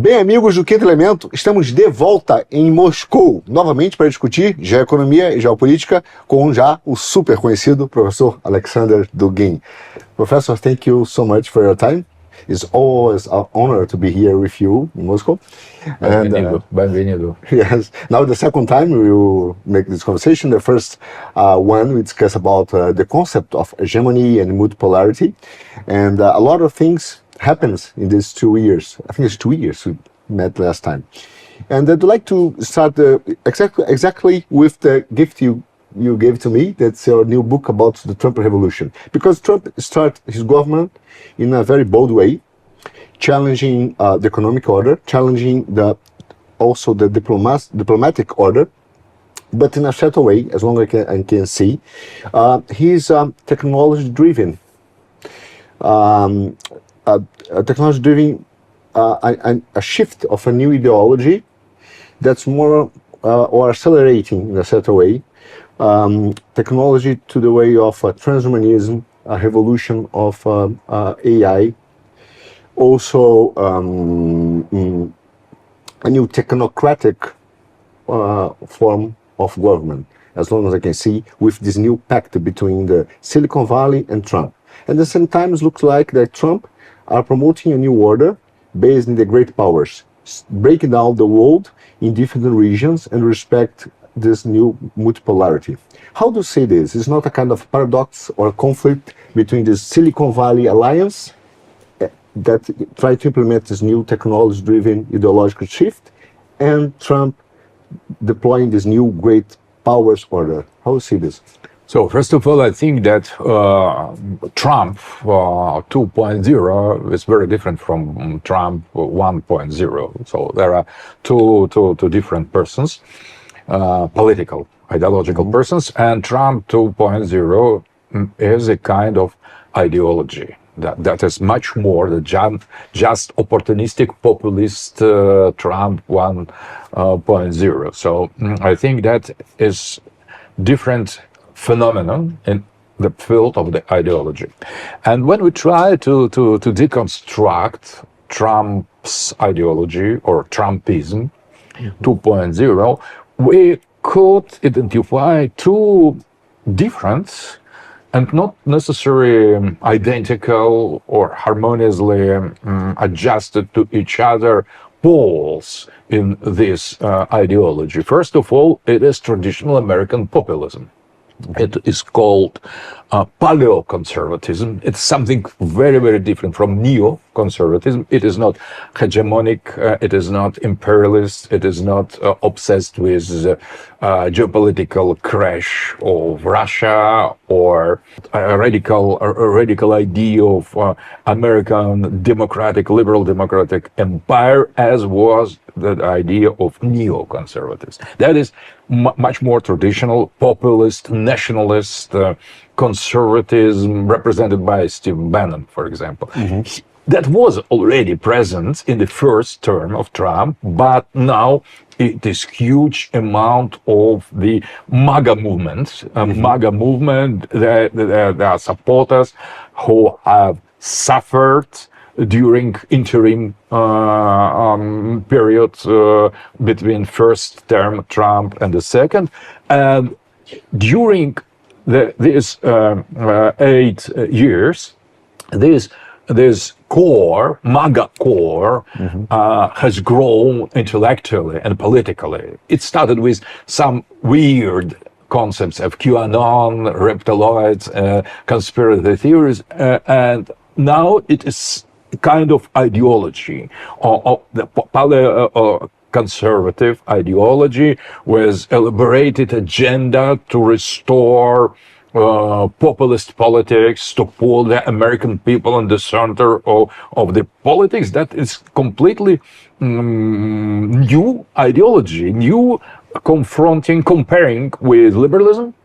Bem, amigos do Quinto Elemento, estamos de volta em Moscou, novamente para discutir geoeconomia e geopolítica com já o super conhecido professor Alexander Dugin. Professor, thank you so much for your time. It's always an honor to be here with you in Moscow. Benvenido. Yes. Now the second time we will make this conversation. The first one we discuss about the concept of hegemony and multipolarity, and a lot of things happens in these 2 years. I think it's 2 years we met last time. And I'd like to start exactly with the gift you gave to me. That's your new book about the Trump revolution. Because Trump started his government in a very bold way, challenging the economic order, challenging also the diplomatic order, but in a subtle way, as long as I can see. He's technology-driven. Technology-driven, a shift of a new ideology that's more or accelerating in a certain way. Technology to the way of transhumanism, a revolution of AI, also a new technocratic form of government, as long as I can see, with this new pact between the Silicon Valley and Trump. At the same time, it looks like that Trump are promoting a new order based in the great powers, breaking down the world in different regions and respect this new multipolarity. How do you see this? It's not a kind of paradox or conflict between the Silicon Valley alliance that try to implement this new technology-driven ideological shift and Trump deploying this new great powers order. How do you see this? So first of all, I think that Trump 2.0 is very different from Trump 1.0. So there are two different persons, political, ideological persons, and Trump 2.0 is a kind of ideology that is much more than just opportunistic populist Trump 1.0. So I think that is different phenomenon in the field of the ideology. And when we try to deconstruct Trump's ideology or Trumpism 2.0, we could identify two different and not necessarily identical or harmoniously adjusted to each other poles in this ideology. First of all, it is traditional American populism. It is called paleoconservatism. It's something very, very different from neoconservatism. It is not hegemonic, it is not imperialist, it is not obsessed with geopolitical crash of Russia or a radical idea of American liberal democratic empire, as was the idea of neoconservatives. That is much more traditional, populist, nationalist conservatism represented by Steve Bannon, for example. That was already present in the first term of Trump, but now it is huge amount of the MAGA movement. MAGA movement, there are supporters who have suffered during interim period between first term Trump and the second, and during these 8 years, this core, MAGA core, has grown intellectually and politically. It started with some weird concepts of QAnon, reptiloids, conspiracy theories, and now it is kind of ideology, of the conservative ideology with elaborated agenda to restore populist politics, to pull the American people in the center of the politics. That is completely new ideology, new comparing with liberalism,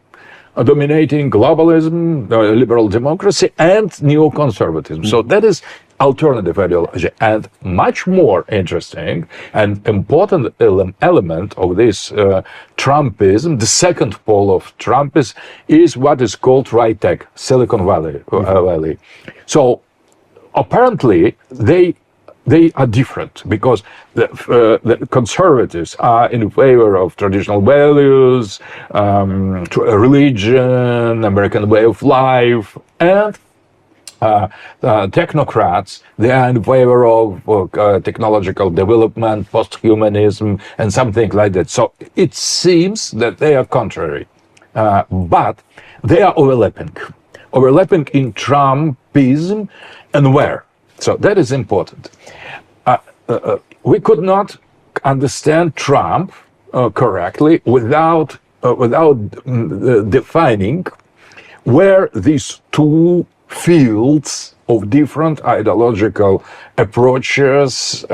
dominating globalism, liberal democracy, and neoconservatism. So that is alternative ideology. And much more interesting and important element of this Trumpism, the second pole of Trumpism, is what is called right tech, Silicon Valley. So apparently they they are different because the conservatives are in favor of traditional values, religion, American way of life, and technocrats, they are in favor of technological development, post-humanism, and something like that. So it seems that they are contrary, but they are overlapping in Trumpism, and where? So that is important. We could not understand Trump correctly without defining where these two fields of different ideological approaches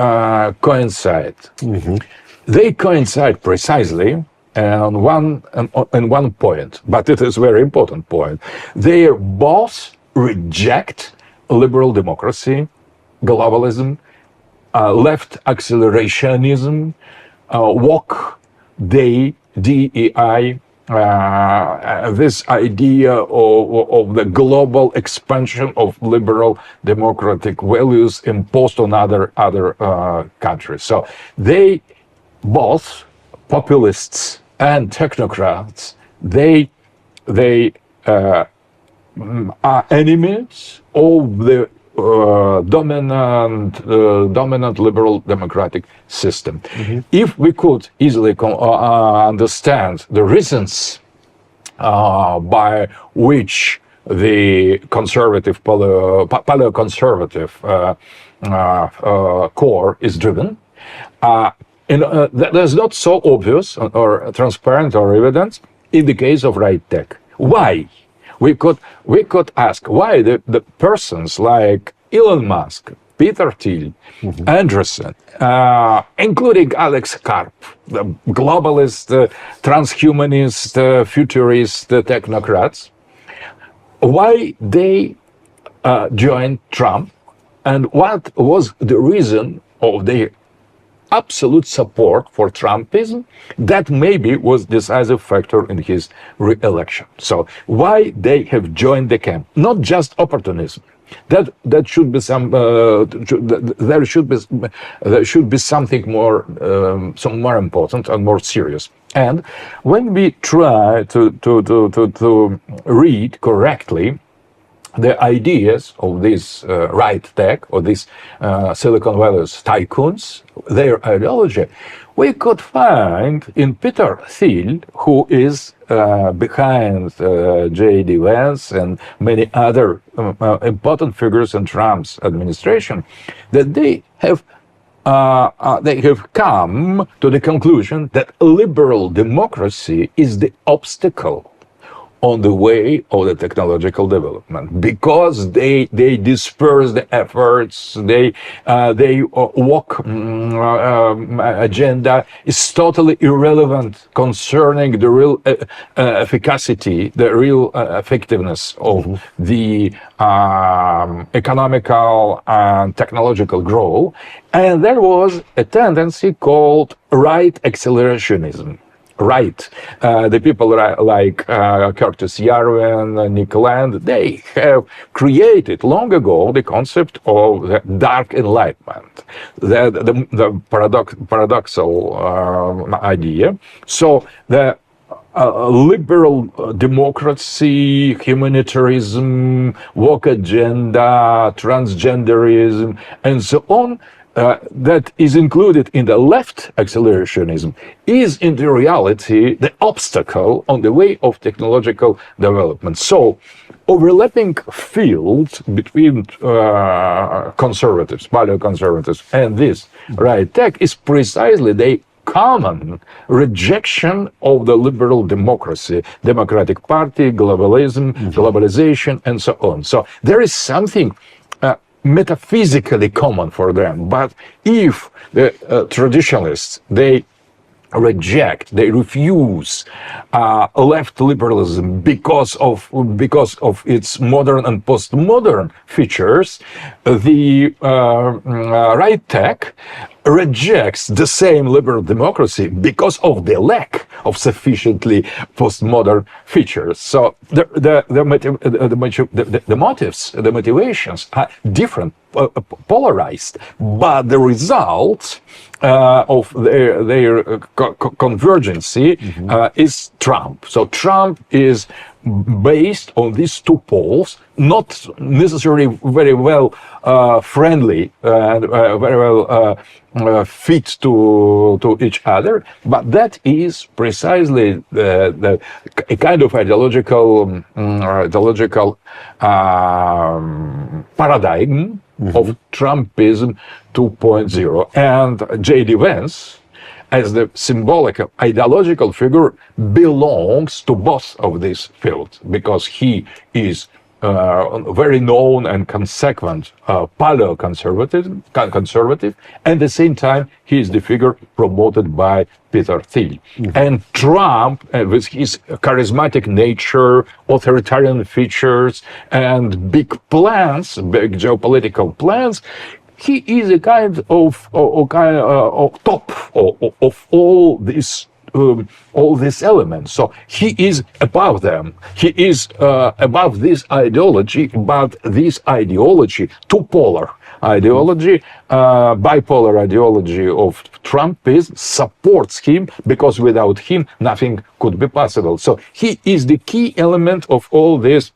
coincide. They coincide precisely on one point, but it is a very important point. They both reject liberal democracy, globalism, left accelerationism, woke DEI, this idea of the global expansion of liberal democratic values imposed on other countries. So they both, populists and technocrats, they are enemies of the dominant liberal democratic system. If we could easily understand the reasons by which the conservative, paleoconservative core is driven, that is not so obvious or transparent or evident in the case of right tech. Why? We could ask why the persons like Elon Musk, Peter Thiel, Andreessen, including Alex Karp, the globalist, transhumanist, futurist technocrats, why they joined Trump, and what was the reason of their absolute support for Trumpism that maybe was decisive factor in his re-election. So why they have joined the camp? Not just opportunism. That should be some. There should be something more, some more important and more serious. And when we try to read correctly the ideas of these right tech or these Silicon Valley's tycoons, their ideology, we could find in Peter Thiel, who is behind J.D. Vance and many other important figures in Trump's administration, that they have come to the conclusion that liberal democracy is the obstacle on the way of the technological development, because they disperse the efforts, they woke agenda is totally irrelevant concerning the real efficacy, the real effectiveness of the economical and technological growth, and there was a tendency called right accelerationism. Right. The people like Curtis Yarvin, Nick Land, they have created long ago the concept of the dark enlightenment, the paradoxal idea. So the liberal democracy, humanitarianism, woke agenda, transgenderism, and so on, that is included in the left accelerationism is in the reality the obstacle on the way of technological development. So overlapping fields between conservatives, paleoconservatives, and this right tech is precisely the common rejection of the liberal democracy, democratic party, globalization, and so on. So there is something metaphysically common for them, but if the traditionalists, they refuse left liberalism because of its modern and postmodern features, the right tech rejects the same liberal democracy because of the lack of sufficiently postmodern features. So the motives, the motivations are different, polarized, but the result of their convergency is Trump. So Trump is based on these two poles, not necessarily very well friendly and very well fit to each other, but that is precisely a kind of ideological paradigm of Trumpism 2.0. And J.D. Vance, as the symbolic ideological figure, belongs to both of these fields because he is very known and consequent paleo-conservative, and at the same time he is the figure promoted by Peter Thiel. And Trump, with his charismatic nature, authoritarian features, and big plans, big geopolitical plans, he is a kind of top of all these elements. So he is above them. He is above this ideology, but this ideology, two-polar ideology, bipolar ideology of Trumpism supports him because without him nothing could be possible. So he is the key element of all this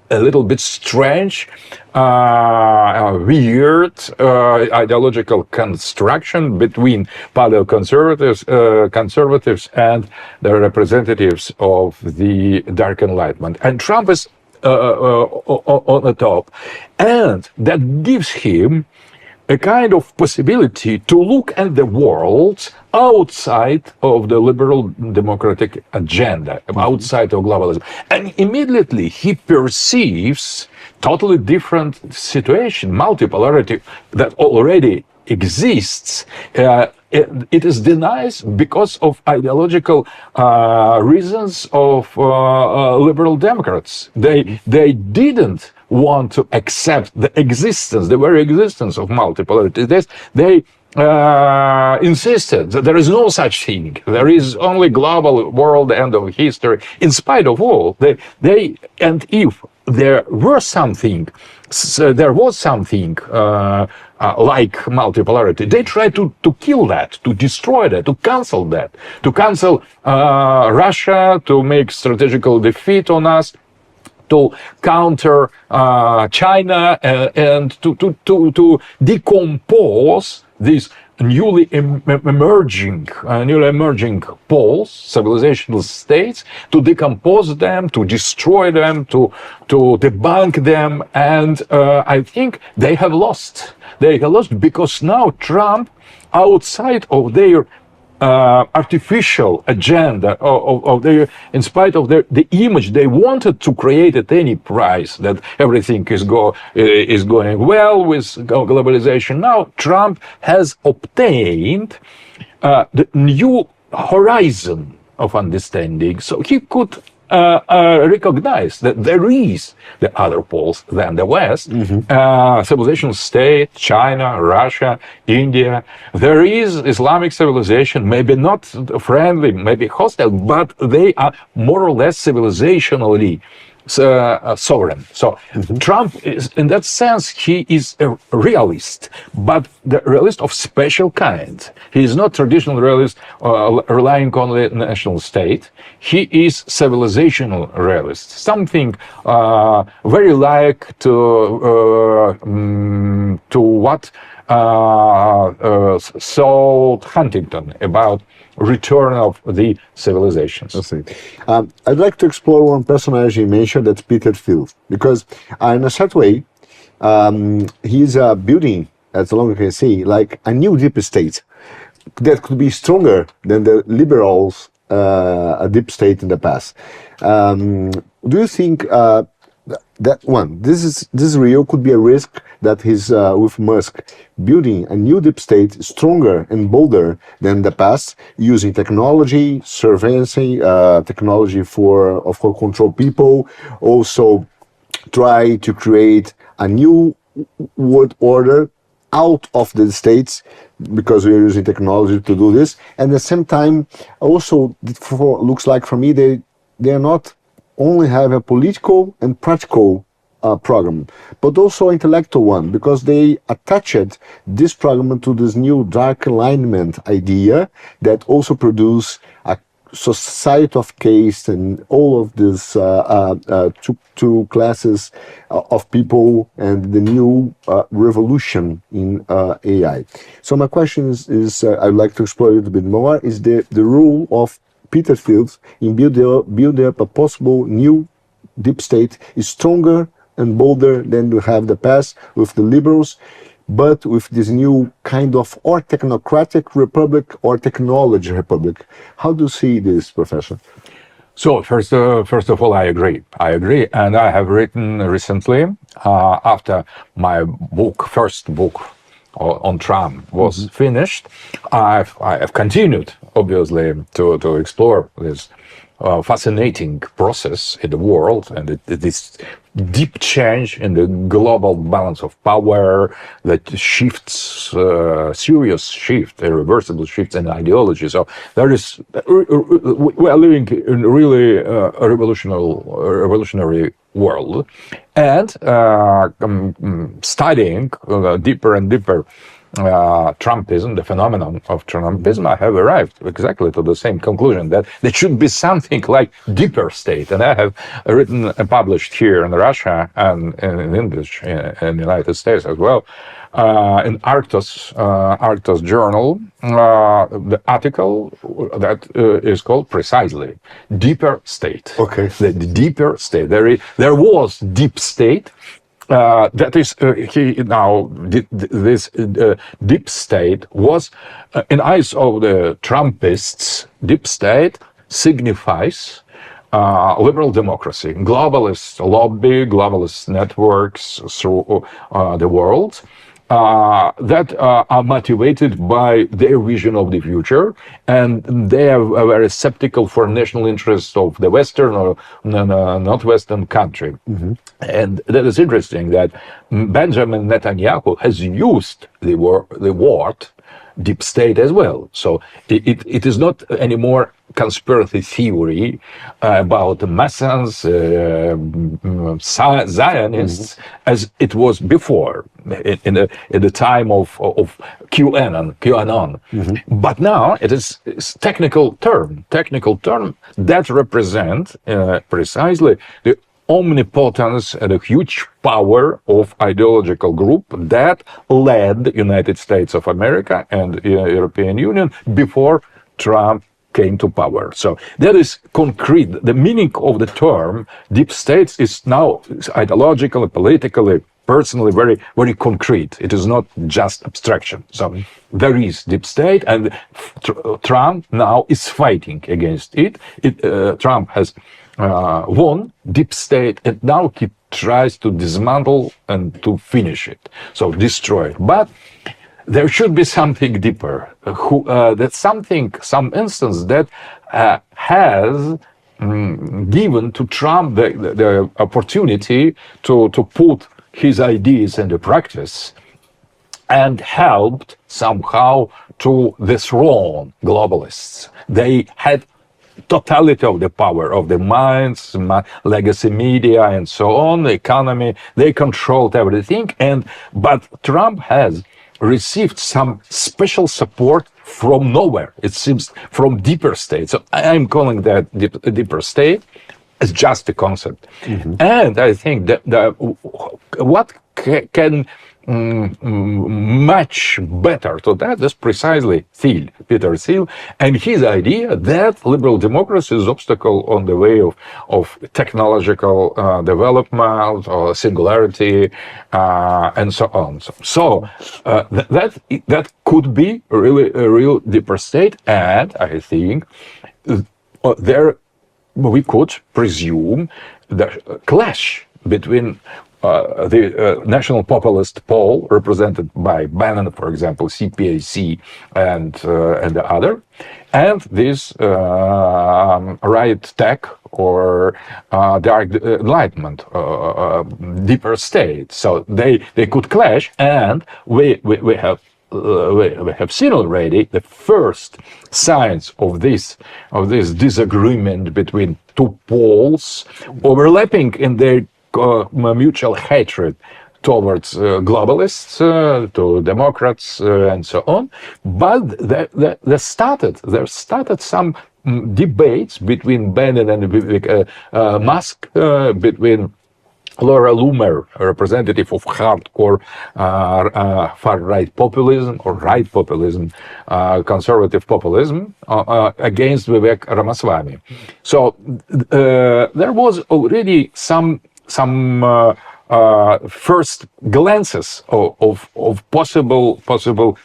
a little bit strange, weird ideological construction between paleo-conservatives conservatives and the representatives of the Dark Enlightenment. And Trump is on the top. And that gives him a kind of possibility to look at the world outside of the liberal democratic agenda, outside of globalism. And immediately he perceives totally different situation, multipolarity that already exists. It is denied because of ideological reasons of liberal Democrats. They didn't want to accept the existence, the very existence of multipolarity. They insisted that there is no such thing. There is only global world, end of history. In spite of all, and if there was something like multipolarity, they tried to kill that, to destroy that, to cancel that, to cancel Russia, to make strategical defeat on us, to counter China, and to decompose these newly emerging poles, civilizational states, to decompose them, to destroy them, to debunk them, and I think they have lost. They have lost because now Trump, outside of their artificial agenda of their, in spite of the image they wanted to create at any price, that everything is going well with globalization. Now Trump has obtained the new horizon of understanding, so he could recognize that there is the other poles than the West, civilization state, China, Russia, India. There is Islamic civilization, maybe not friendly, maybe hostile, but they are more or less civilizationally sovereign. So Trump is, in that sense, he is a realist, but the realist of special kind. He is not traditional realist relying on the national state. He is civilizational realist, something very like to what Saul Huntington about return of the civilizations. I'd like to explore one personage you mentioned, that's Peter Thiel, because in a certain way, he's building, as long as I can see, like a new deep state that could be stronger than the liberals' a deep state in the past. Do you think that this is real? Could be a risk that he's with Musk building a new deep state stronger and bolder than the past, using technology, surveillance, technology for control people, also try to create a new world order out of the states because we are using technology to do this. And at the same time, also, looks like for me, they are not only have a political and practical program, but also intellectual one, because they attached this program to this new dark alignment idea that also produce a society of caste and all of these two classes of people and the new revolution in AI. So my question is I'd like to explore a little bit more, is the role of Peter Thiel in building up a possible new deep state is stronger and bolder than we have the past with the liberals, but with this new kind of or technocratic republic or technology republic. How do you see this, Professor? So first of all, I agree, and I have written recently, after my first book on Trump was finished, I've continued, obviously, to explore this fascinating process in the world and this deep change in the global balance of power that shifts, serious shift, irreversible shifts in ideology. So there is, we are living in really a revolutionary world, and studying deeper and deeper Trumpism, the phenomenon of Trumpism, I have arrived exactly to the same conclusion, that there should be something like deeper state. And I have written and published here in Russia and in English in the United States as well, in Arctos journal, the article that is called precisely "Deeper State." Okay. The deeper state. There was deep state. That is, this deep state was, in eyes of the Trumpists, deep state signifies liberal democracy, globalist lobby, globalist networks through the world that are motivated by their vision of the future, and they are very skeptical for national interests of the Western or not Western country. And that is interesting that Benjamin Netanyahu has used the word deep state as well. So it is not anymore conspiracy theory about the Messians, Zionists, as it was before in the time of QAnon. But now it is technical term that represent precisely the omnipotence and a huge power of ideological group that led the United States of America and European Union before Trump came to power. So that is concrete. The meaning of the term deep states is now ideologically, politically, personally very, very concrete. It is not just abstraction. So there is deep state, and Trump now is fighting against it. Trump has won deep state, and now he tries to dismantle and to finish it, so destroy it. But there should be something deeper. That's some instance that has given to Trump the opportunity to put his ideas into practice, and helped somehow to dethrone globalists. They had totality of the power of the minds, legacy media, and so on, the economy. They controlled everything, but Trump has received some special support from nowhere. It seems from deeper state. So I'm calling that deeper state as just a concept. And I think that what can much better to that is precisely Peter Thiel, and his idea that liberal democracy is obstacle on the way of technological development or singularity and so on. So that could be really a real deeper state, and I think there we could presume the clash between the national populist pole, represented by Bannon, for example, CPAC, and the other, and this right tech or dark enlightenment, deeper state. So they could clash, and we have seen already the first signs of this disagreement between two poles overlapping in their mutual hatred towards globalists, to Democrats, and so on. But there started some debates between Bannon and Musk, between Laura Loomer, a representative of hardcore far-right populism or right populism, conservative populism, against Vivek Ramaswamy. So there was already some first glances of possible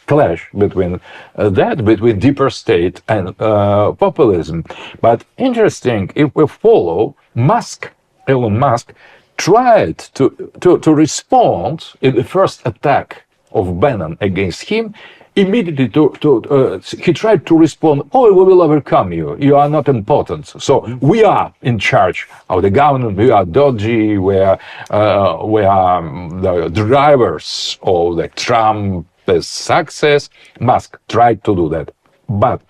clash between between deeper state and populism. But interesting, if we follow Elon Musk tried to respond in the first attack of Bannon against him. Immediately, he tried to respond, "Oh, we will overcome you. You are not important. So we are in charge of the government. We are dodgy. We are the drivers of the Trump's success." Musk tried to do that, but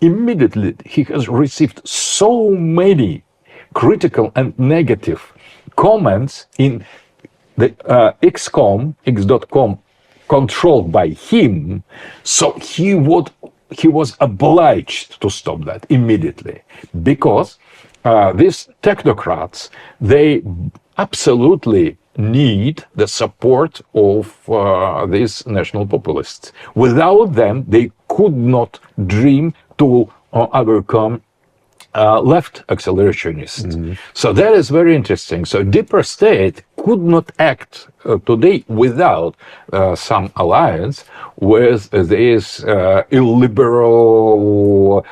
immediately he has received so many critical and negative comments in the X.com controlled by him, so he was obliged to stop that immediately, because these technocrats, they absolutely need the support of these national populists. Without them, they could not dream to overcome left accelerationists. So that is very interesting. So deeper state could not act today without some alliance with this illiberal,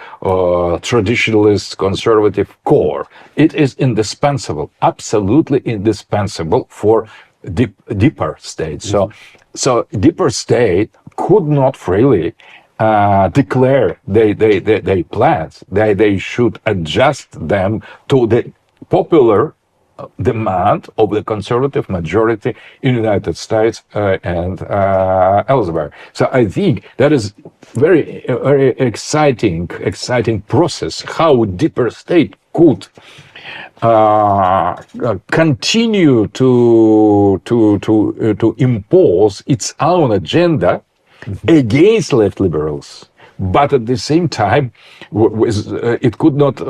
traditionalist, conservative core. It is indispensable, absolutely indispensable for deeper state. So deeper state could not freely declare their plans. They should adjust them to the popular demand of the conservative majority in the United States and elsewhere. So I think that is very exciting process, how deeper state could continue to impose its own agenda against left liberals, but at the same time, it could not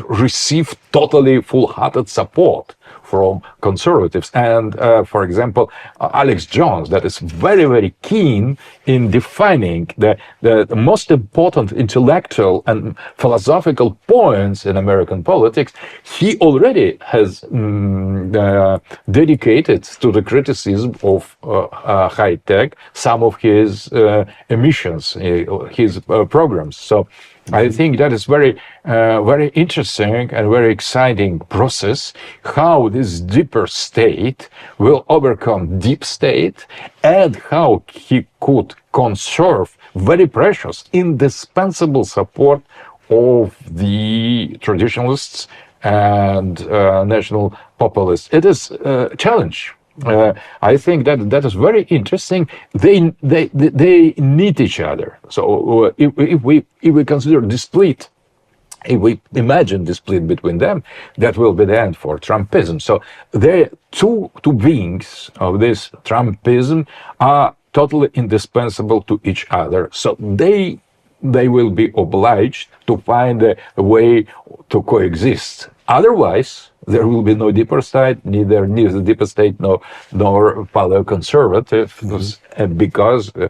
receive totally full-hearted support from conservatives. And for example, Alex Jones, that is very keen in defining the most important intellectual and philosophical points in American politics. He already has dedicated to the criticism of high tech some of his emissions, his programs. So I think that is very interesting and very exciting process, how this deeper state will overcome deep state, and how he could conserve very precious, indispensable support of the traditionalists and national populists. It is a challenge. I think that is very interesting. They need each other. So if we consider the split, if we imagine the split between them, that will be the end for Trumpism. So the two wings of this Trumpism are totally indispensable to each other. So they will be obliged to find a way to coexist. Otherwise, there will be no deeper state, neither the deeper state nor paleoconservatives, because the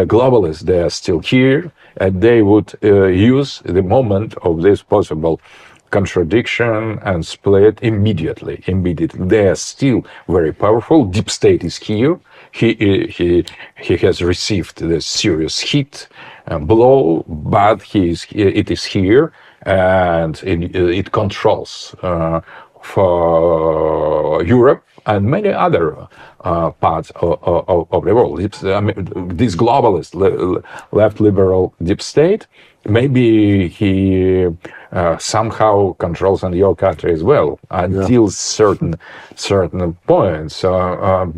globalists, they are still here, and they would use the moment of this possible contradiction and split immediately. They are still very powerful. Deep state is here. He has received the serious hit and blow, but it is here, and it controls for Europe, and many other parts of the world. I mean, this globalist, left liberal deep state, maybe he somehow controls in your country as well until certain points,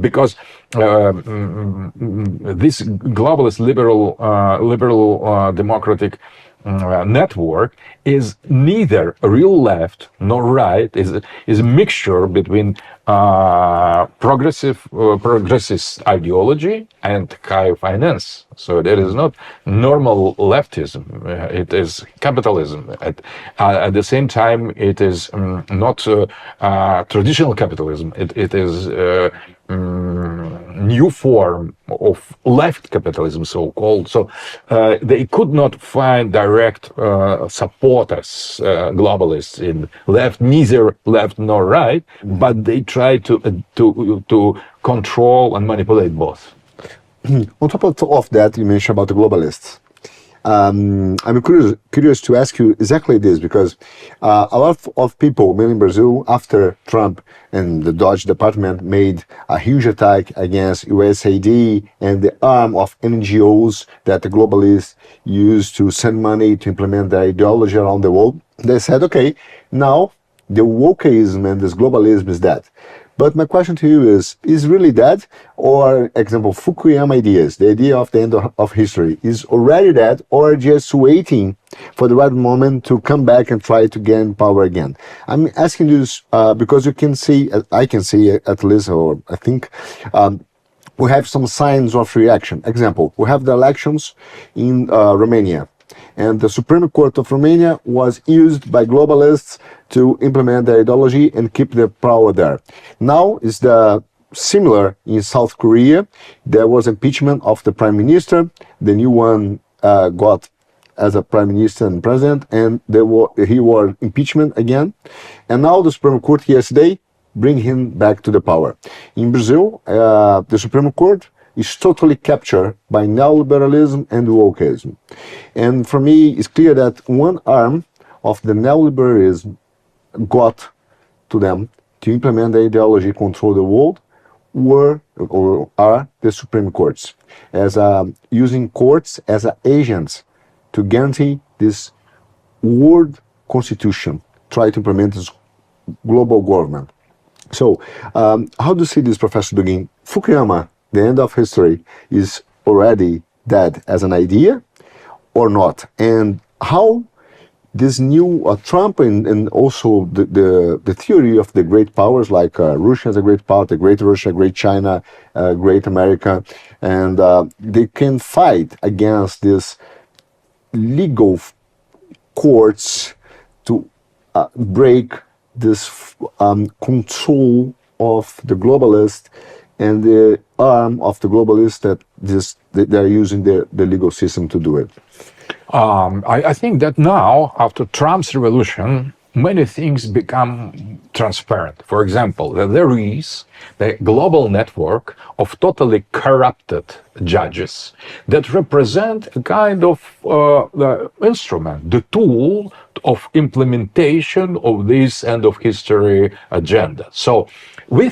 because this globalist liberal democratic network is neither real left nor right, is a mixture between progressist ideology and high finance. So there is not normal leftism, it is capitalism. At the same time, it is not traditional capitalism, it is new form of left capitalism, so-called. So they could not find direct supporters, globalists in left, neither left nor right, but they try to control and manipulate both. On top of that, you mentioned about the globalists. I'm curious to ask you exactly this, because a lot of people, mainly in Brazil, after Trump and the Dodge Department made a huge attack against USAID and the arm of NGOs that the globalists used to send money to implement their ideology around the world, they said, okay, now the wokeism and this globalism is dead. But my question to you is really dead? Or, example, Fukuyama ideas, the idea of the end of history, is already dead, or just waiting for the right moment to come back and try to gain power again? I'm asking this because you can see, I can see at least, or I think, we have some signs of reaction. Example, we have the elections in Romania. And the Supreme Court of Romania was used by globalists to implement their ideology and keep the power there. Now is the similar in South Korea. There was impeachment of the prime minister. The new one got as a prime minister and president, and he was impeachment again. And now the Supreme Court yesterday bring him back to the power. In Brazil, the Supreme Court is totally captured by neoliberalism and wokeism. And for me, it's clear that one arm of the neoliberalism got to them to implement the ideology, control the world, are the Supreme Courts, as using courts as agents to guarantee this world constitution, try to implement this global government. So, how do you see this, Professor Dugin? Fukuyama, the end of history, is already dead as an idea or not? And how this new Trump and also the theory of the great powers like Russia as a great power, the great Russia, great China, great America, and they can fight against this legal courts to break this control of the globalist and the arm of the globalists that they're using the legal system to do it. I think that now, after Trump's revolution, many things become transparent. For example, that there is the global network of totally corrupted judges that represent a kind of the instrument, the tool of implementation of this end of history agenda. So we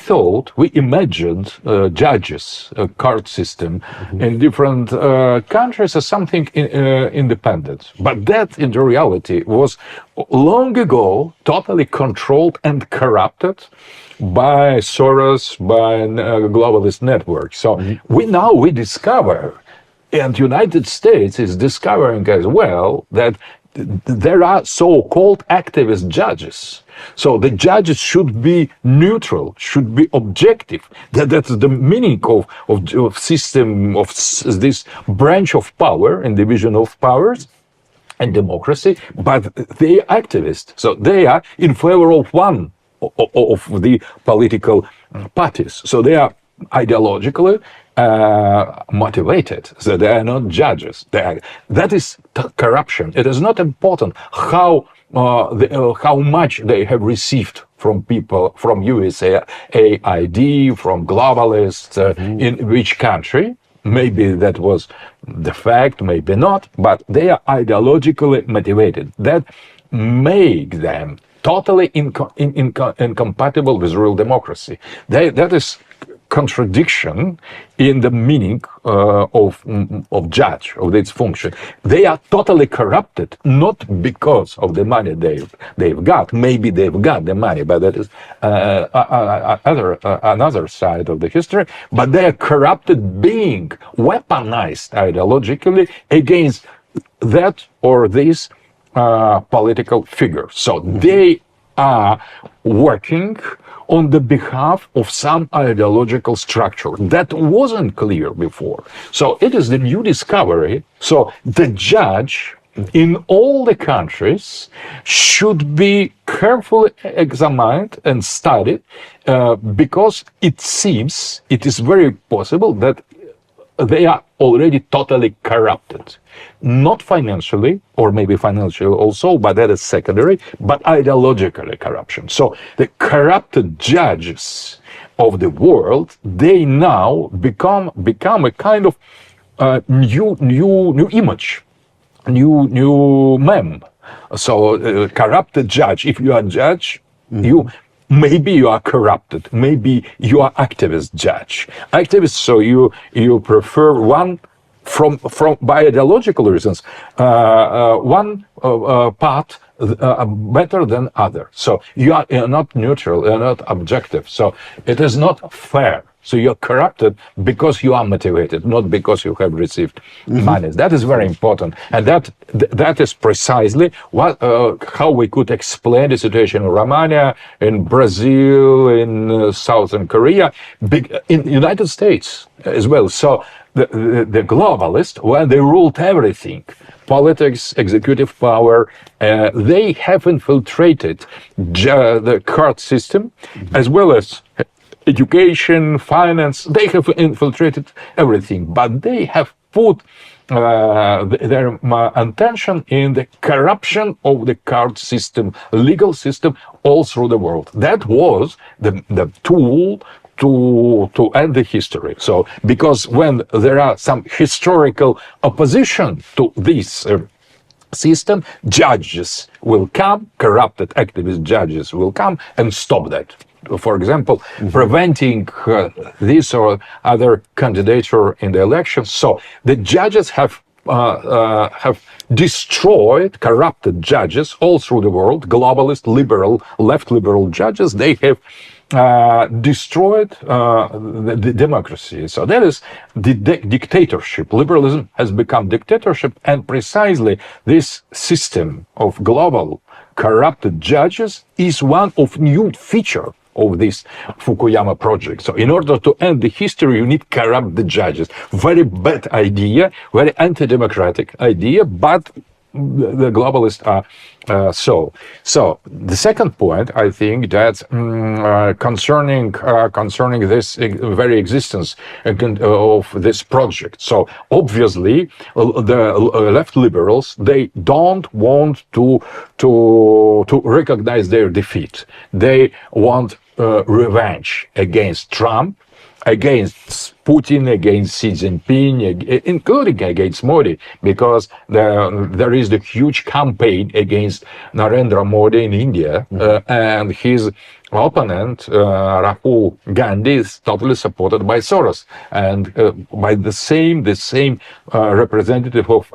imagined judges, a court system in different countries as something independent. But that, in the reality, was long ago totally controlled and corrupted by Soros, by globalist networks. So we discover, and United States is discovering as well, that there are so-called activist judges. So the judges should be neutral, should be objective. That's the meaning of system, of this branch of power and division of powers and democracy, but they are activists. So they are in favor of one of the political parties. So they are ideologically motivated, so they are not judges. That is corruption. It is not important how much they have received from people, from USAID, from globalists, in which country. Maybe that was the fact, maybe not, but they are ideologically motivated. That make them totally incompatible with real democracy. That is contradiction in the meaning of judge, of its function. They are totally corrupted, not because of the money they've got. Maybe they've got the money, but that is another side of the history. But they are corrupted, being weaponized ideologically against that or this political figure. So they are working on the behalf of some ideological structure that wasn't clear before. So it is the new discovery. So the judge in all the countries should be carefully examined and studied because it seems, it is very possible that they are already totally corrupted. Not financially, or maybe financially also, but that is secondary, but ideologically corruption. So the corrupted judges of the world, they now become a kind of new image, new meme. So corrupted judge, if you are a judge, maybe you are corrupted, maybe you are activist judge. Activist, so you prefer one from by ideological reasons, one part better than other. So you are not neutral, you're not objective. So it is not fair. So you're corrupted because you are motivated, not because you have received money. That is very important, and that is precisely what how we could explain the situation in Romania, in Brazil, in Southern Korea, in United States as well. So the globalists, when they ruled everything, politics, executive power, they have infiltrated the court system as well as education, finance. They have infiltrated everything, but they have put their attention in the corruption of the court system, legal system, all through the world. That was the tool to end the history. So, because when there are some historical opposition to this system, judges will come, corrupted activist judges will come and stop that. For example, preventing this or other candidature in the elections. So the judges have destroyed, corrupted judges all through the world, globalist, liberal, left liberal judges. They have destroyed the democracy. So that is the dictatorship. Liberalism has become dictatorship, and precisely this system of global corrupted judges is one of new feature of this Fukuyama project. So in order to end the history, you need corrupt the judges. Very bad idea, very anti-democratic idea, but the globalists are so. The second point, I think, that concerning this very existence of this project. So obviously, the left liberals, they don't want to recognize their defeat. They want revenge against Trump, against Putin, against Xi Jinping, including against Modi, because there is the huge campaign against Narendra Modi in India, and his opponent, Rahul Gandhi, is totally supported by Soros and by the same representative of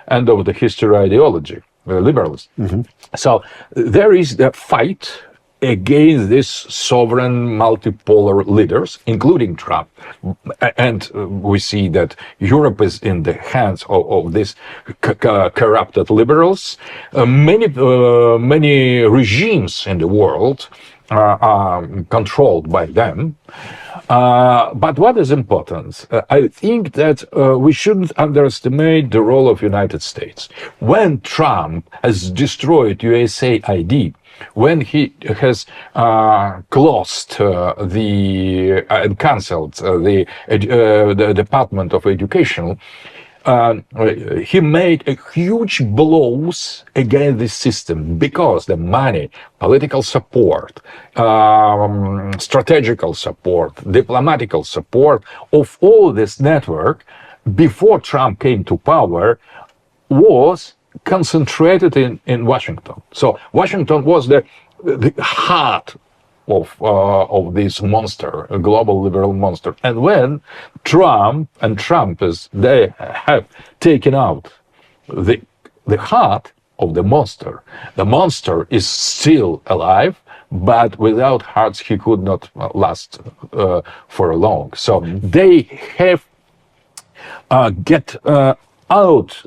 end of the history ideology, liberals. So there is the fight against these sovereign multipolar leaders, including Trump. And we see that Europe is in the hands of these corrupted liberals. Many regimes in the world are controlled by them. But what is important? I think that we shouldn't underestimate the role of United States. When Trump has destroyed USAID, when he has closed and cancelled the Department of Education, he made a huge blows against this system, because the money, political support, strategical support, diplomatical support of all this network before Trump came to power was concentrated in Washington. So Washington was the the heart of this monster, a global liberal monster. And when Trump and Trumpists, they have taken out the heart of the monster is still alive, but without hearts he could not last for long. So they have got out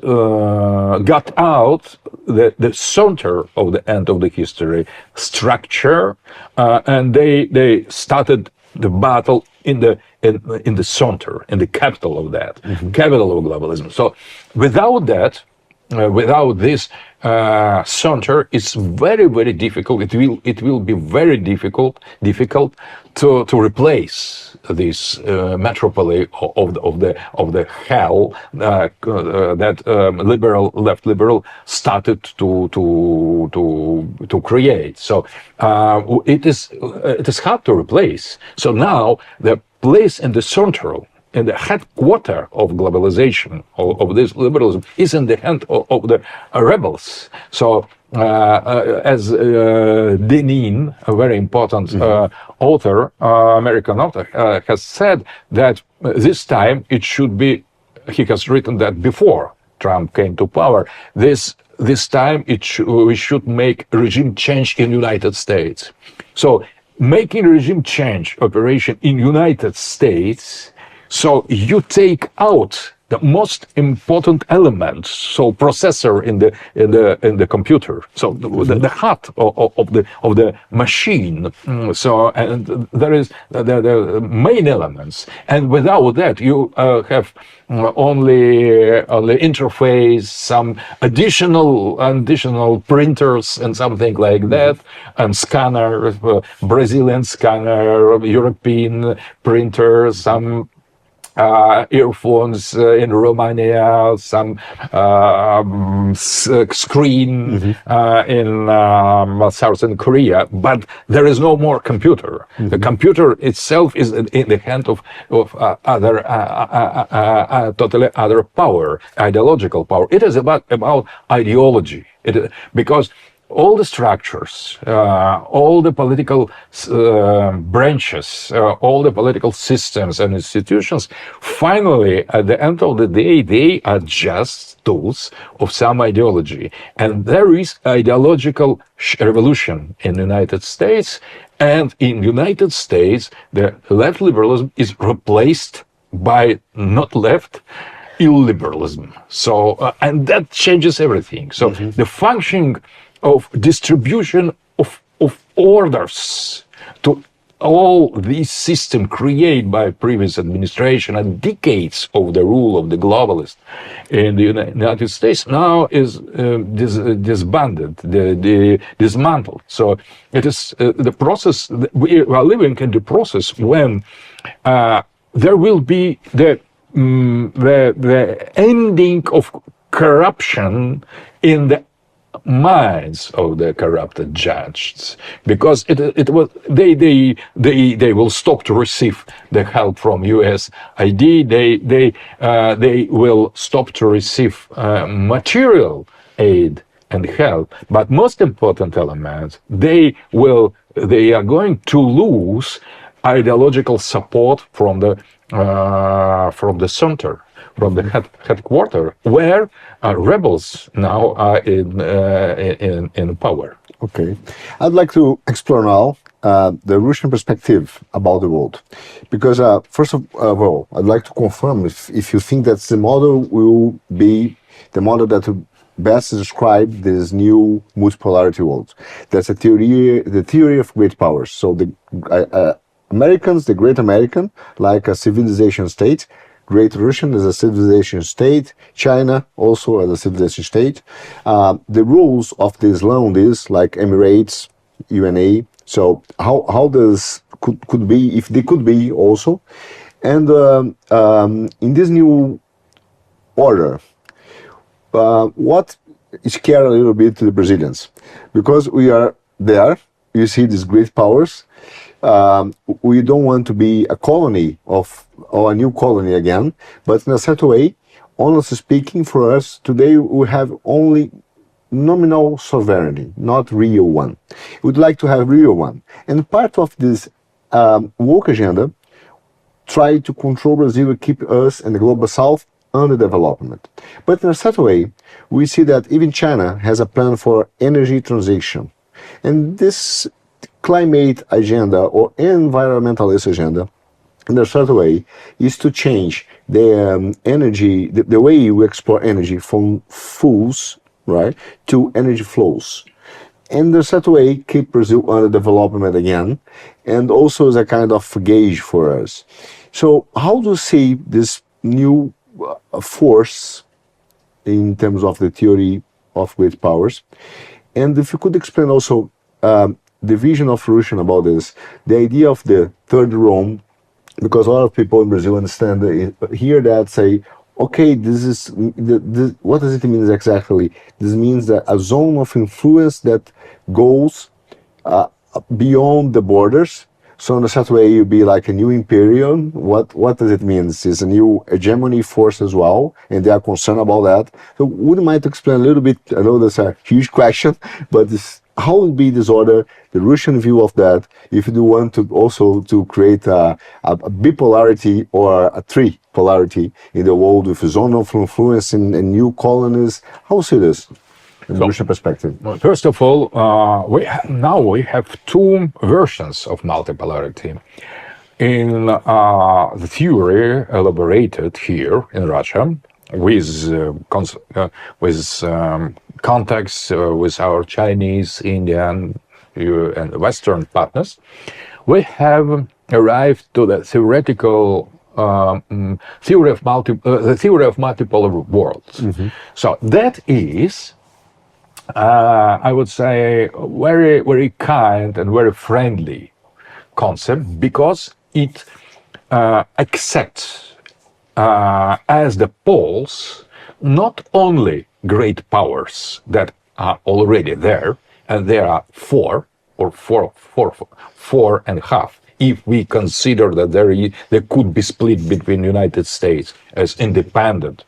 the center of the end of the history structure, and they started the battle in the center, in the capital of that, capital of globalism. So without that, without this center, it's very, very difficult. It will be very difficult to replace this metropolis of the hell that left liberal started to create. So it is hard to replace. So now the place in the central, in the headquarter of globalization, of this liberalism, is in the hand of the rebels. So, as Lenin, a very important author, American author, has said that this time it should be, he has written that before Trump came to power, this time we should make regime change in United States. So, making regime change operation in United States, so you take out the most important elements, so processor in the computer, so the heart of the machine. So and there is the main elements, and without that you have only interface, some additional printers and something like that, and scanner, Brazilian scanner, European printer, some earphones in Romania, some screen in Southern Korea, but there is no more computer. The computer itself is in the hand of other totally other power, ideological power. It is about ideology. Because all the structures, all the political branches, all the political systems and institutions, finally, at the end of the day, they are just tools of some ideology. And there is ideological revolution in the United States. And in United States, the left liberalism is replaced by not left, illiberalism. So, and that changes everything. So the functioning of distribution of orders to all this system created by previous administration and decades of the rule of the globalists in the United States now is disbanded, dismantled. So it is the process, we are living in the process when there will be the ending of corruption in the minds of the corrupted judges, because it was they will stop to receive the help from USAID. They will stop to receive material aid and help. But most important element, they are going to lose ideological support from the center, from the headquarters, where rebels now are in power. Okay, I'd like to explore now the Russian perspective about the world, because first of all, I'd like to confirm if you think that the model will be the model that will best describe this new multipolarity world. That's the theory of great powers. So the Americans, the Great American, like a civilization state. Great Russian as a civilization state, China also as a civilization state. The rules of this land is like Emirates, UNA. So how does could be, if they could be also, and in this new order, what scare a little bit to the Brazilians, because we are there. You see these great powers. We don't want to be a colony or a new colony again, but in a certain way, honestly speaking, for us today we have only nominal sovereignty, not real one. We would like to have real one. And part of this woke agenda try to control Brazil and keep us and the global south under development. But in a certain way, we see that even China has a plan for energy transition. And this climate agenda or environmentalist agenda, in a certain way, is to change the energy, the way we explore energy from fuels, right, to energy flows. And in a certain way, keep Brazil under development again, and also as a kind of gauge for us. So how do you see this new force in terms of the theory of great powers? And if you could explain also the vision of Rushan about this, the idea of the third Rome, because a lot of people in Brazil understand, hear that, say, okay, this is, what does it mean exactly? This means that a zone of influence that goes beyond the borders. So in a certain way, you'd be like a new imperium. What does it mean? It's a new hegemony force as well, and they are concerned about that. So would you mind explain a little bit? I know that's a huge question, but how would be this order, the Russian view of that, if you want to also to create a bipolarity or a tripolarity in the world with a zone of influence and new colonies? How see this? In the Russian perspective. Well, first of all, now we have two versions of multipolarity. In the theory elaborated here in Russia, with contacts with our Chinese, Indian, and Western partners, we have arrived to the theoretical theory of multipolar worlds. Mm-hmm. So that is, I would say, very, very kind and very friendly concept, because it accepts as the poles not only great powers that are already there, and there are four and a half, if we consider that there could be split between United States as independent,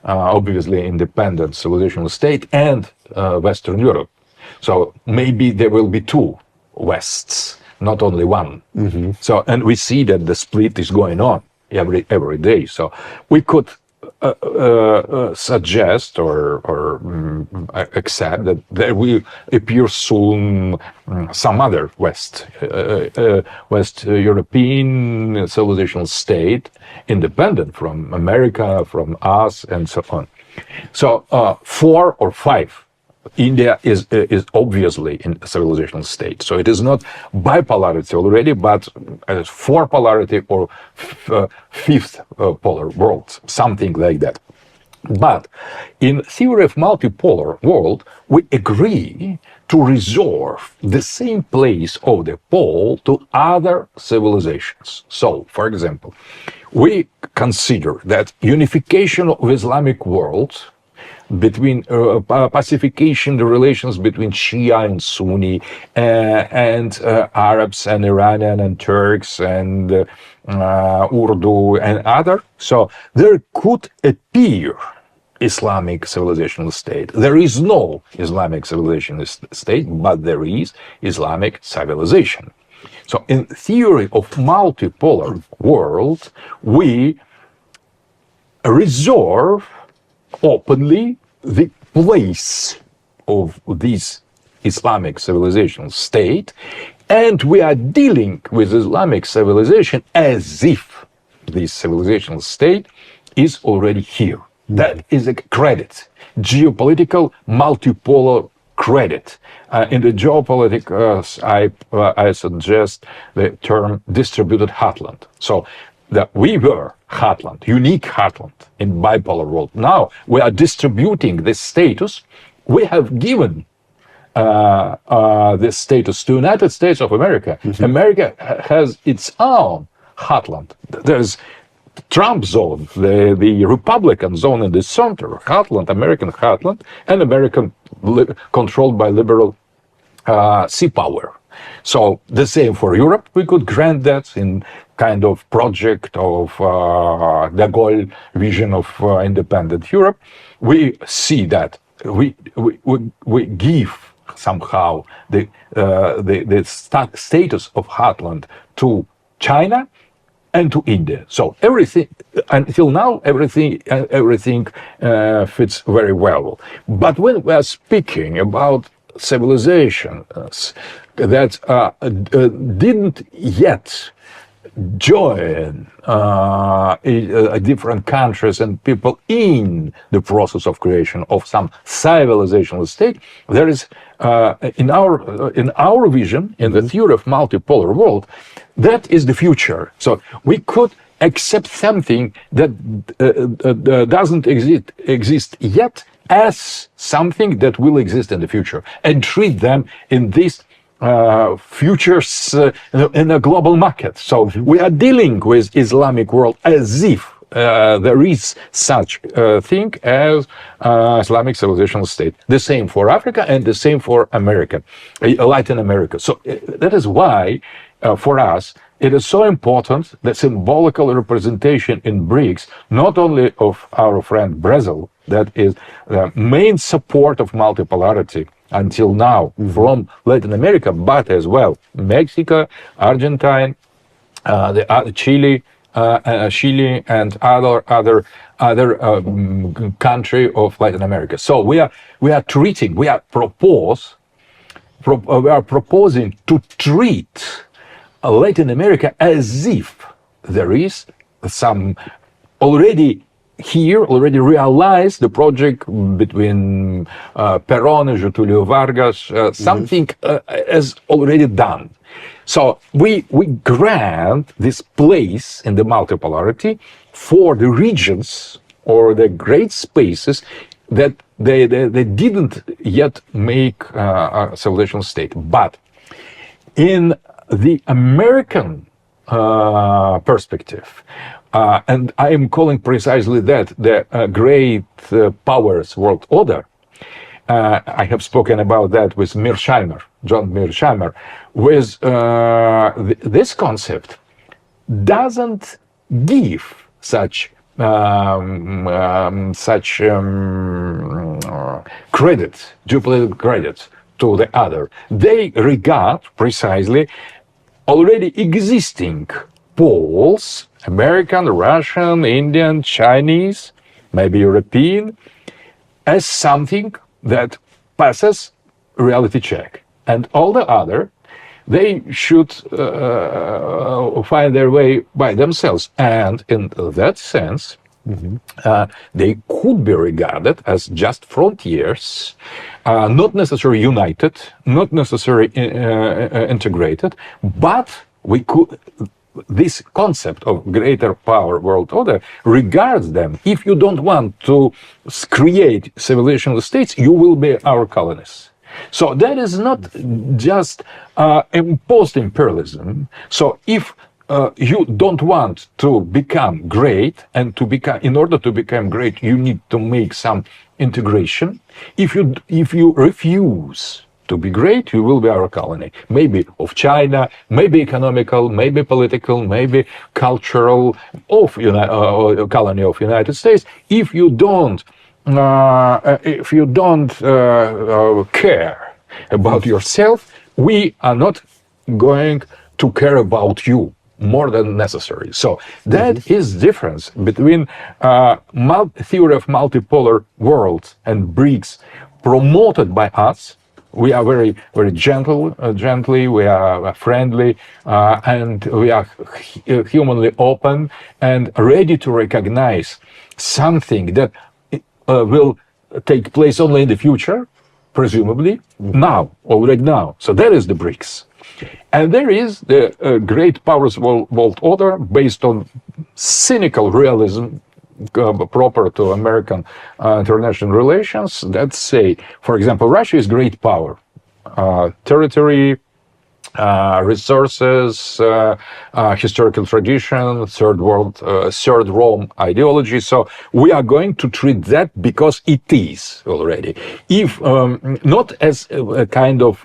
obviously independent civilizational state, and Western Europe. So maybe there will be two Wests, not only one. Mm-hmm. So, and we see that the split is going on every day. So we could suggest or accept that there will appear soon some other West European civilizational state, independent from America, from us, and so on. So 4 or 5. India is obviously in a civilizational state. So it is not bipolarity already, but 4 polarity or 5th polar world, something like that. But in theory of multipolar world, we agree to reserve the same place of the pole to other civilizations. So, for example, we consider that unification of Islamic world between pacification, the relations between Shia and Sunni, and Arabs and Iranian and Turks and Urdu and other. So there could appear Islamic civilizational state. There is no Islamic civilization state, but there is Islamic civilization. So in theory of multipolar world, we reserve openly the place of this Islamic civilization state, and we are dealing with Islamic civilization as if this civilizational state is already here. That is a credit, geopolitical multipolar credit. In the geopolitics, I suggest the term distributed heartland. So that we were heartland, unique heartland in bipolar world. Now we are distributing this status. We have given this status to United States of America. Mm-hmm. America has its own heartland. There's Trump zone, the Republican zone in the center, heartland, American heartland, and American controlled by liberal sea power. So the same for Europe. We could grant that in kind of project of de Gaulle vision of independent Europe. We see that we give somehow the status of heartland to China and to India. So everything until now, everything fits very well. But when we are speaking about civilizations that didn't yet join different countries and people in the process of creation of some civilizational state, there is in our vision, in the theory of multipolar world, that is the future. So we could accept something that doesn't exist yet as something that will exist in the future, and treat them in this futures in a global market. So we are dealing with Islamic world as if there is such a thing as Islamic civilizational state. The same for Africa and the same for America, Latin America. So that is why for us it is so important the symbolical representation in BRICS, not only of our friend Brazil, that is the main support of multipolarity until now from Latin America, but as well Mexico, Argentina, Chile, and other country of Latin America. So we are proposing to treat Latin America as if there is some already realized the project between Perón and Getúlio Vargas, something is already done. So we grant this place in the multipolarity for the regions or the great spaces that they didn't yet make a civilizational state. But in the American perspective, and I am calling precisely that the great powers world order. I have spoken about that with John Mearsheimer. With this concept, doesn't give such credit, geopolitical credit to the other. They regard precisely already existing poles, American, Russian, Indian, Chinese, maybe European, as something that passes reality check. And all the other, they should find their way by themselves. And in that sense, they could be regarded as just frontiers, not necessarily united, not necessarily integrated, but we could. This concept of greater power world order regards them. If you don't want to create civilizational states, you will be our colonists. So that is not just imposed imperialism. So if you don't want to become great, and in order to become great, you need to make some integration. If you refuse to be great, you will be our colony. Maybe of China, maybe economical, maybe political, maybe cultural, colony of United States. If you don't care about yourself, we are not going to care about you more than necessary. So that is difference between theory of multipolar worlds and BRICS promoted by us. We are very, very gently, we are friendly, and we are humanly open and ready to recognize something that will take place only in the future, presumably, already now. So that is the BRICS. And there is the great powers world order based on cynical realism, proper to American international relations, that say, for example, Russia is great power, territory, resources, historical tradition, third Rome ideology. So we are going to treat that because it is already, if not as a kind of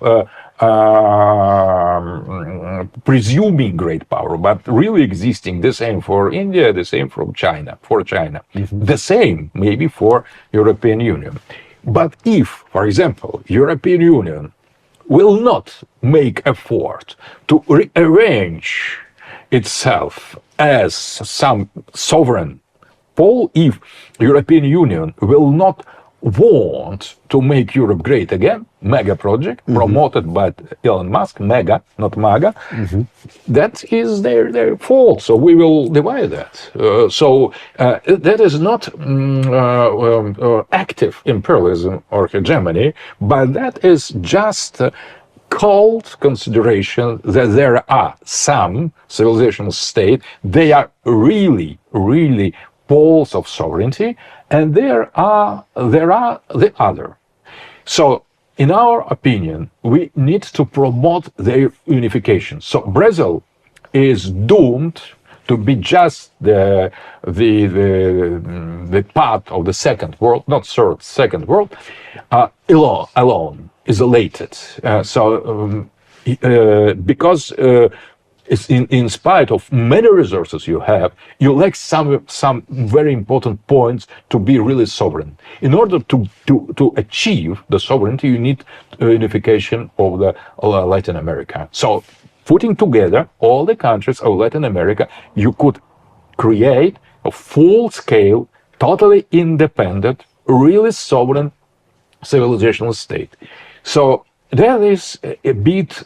presuming great power, but really existing. The same for India, the same for China, the same maybe for European Union. But if, for example, European Union will not make effort to rearrange itself as some sovereign pole, if European Union will not want to make Europe great again, mega project promoted by Elon Musk, mega, not MAGA, that is their fault. So we will divide that. That is not active imperialism or hegemony, but that is just cold consideration that there are some civilizational state, they are really poles of sovereignty, and there are the other. So, in our opinion, we need to promote their unification. So Brazil is doomed to be just the part of the second world, not third, second world, alone, isolated. Because it's in spite of many resources you have, you lack some very important points to be really sovereign. In order to achieve the sovereignty, you need unification of the Latin America. So, putting together all the countries of Latin America, you could create a full-scale, totally independent, really sovereign civilizational state. So there is a bit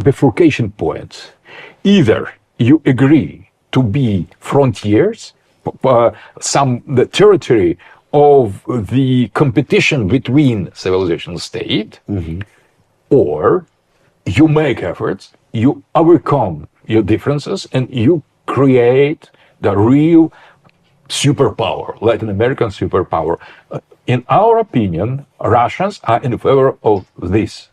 bifurcation point. Either you agree to be frontiers, the territory of the competition between civilizational state, or you make efforts, you overcome your differences, and you create the real superpower, Latin American superpower. In our opinion, Russians are in favor of this.